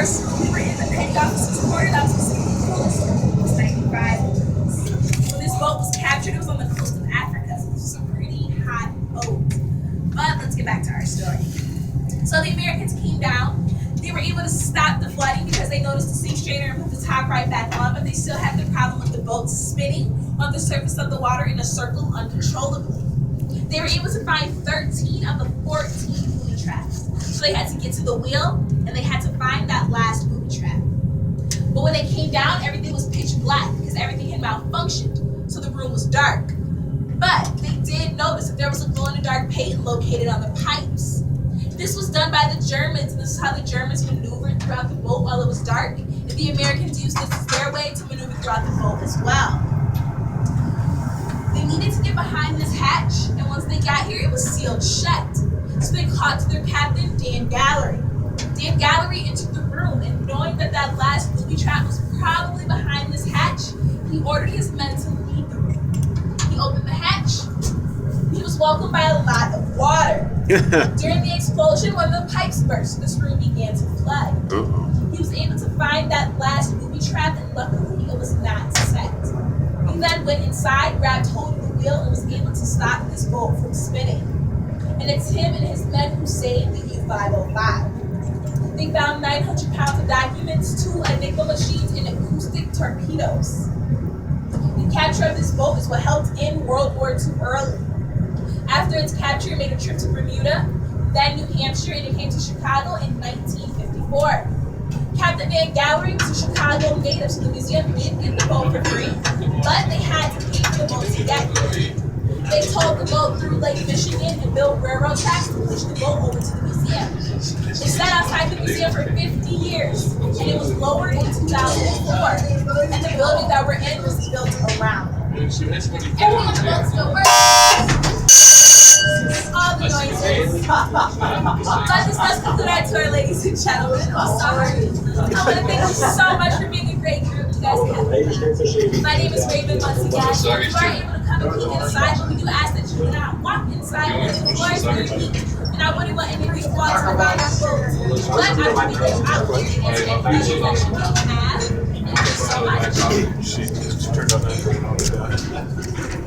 course, we were in the petty officer's quarter. That was Pacific Coast, 95. When this boat was captured, it was on the coast of Africa. So this was a pretty hot boat. But let's get back to our story. So the Americans came down. They were able to stop the flooding because they noticed the sea strainer and put the top right back on, but they still had the problem with the boat spinning on the surface of the water in a circle uncontrollably. They were able to find 13 of the 14 booby traps. So they had to get to the wheel and they had to find that last booby trap. But when they came down, everything was pitch black because everything had malfunctioned. So the room was dark. But they did notice that there was a glow-in-the-dark paint located on the pipes. This was done by the Germans, and this is how the Germans maneuvered throughout the boat while it was dark. And the Americans used this as their way to maneuver throughout the boat as well. They needed to get behind this hatch, and once they got here, it was sealed shut. So they called to their captain, Dan Gallery. Dan Gallery entered the room, and knowing that that last booby trap was probably behind this hatch, he ordered his men to leave the room. He opened the hatch. He was welcomed by a lot of water. During the explosion, one of the pipes burst, and this room began to flood. He was able to find that last booby trap, and luckily it was not set. He then went inside, grabbed hold of the wheel, and was able to stop this boat from spinning. And it's him and his men who saved the U-505. They found 900 pounds of documents, 2 Enigma machines, and acoustic torpedoes. The capture of this boat is what helped end World War II early. After its capture, it made a trip to Bermuda, then New Hampshire, and it came to Chicago in 1954. Captain Van Gallery was a Chicago native, so the museum did get the boat for free, but they had to pay for the boat to get here. They towed the boat through Lake Michigan and built railroad tracks to push the boat over to the museum. It sat outside the museum for 50 years, and it was lowered in 2004, and the building that we're in was built around. Everything on the boat still works. All the noises. But this does conclude our tour, ladies and gentlemen. I'm sorry. I want to thank you so much for being a great group. You guys have. My name is Raven once again. You are able to come and peek inside, but we do ask that you do not walk inside because the floor is very deep. And I wouldn't want any of these walls around our boat. But I will be there. I will be answering any questions that you may have. Thank you so much. She turned on that.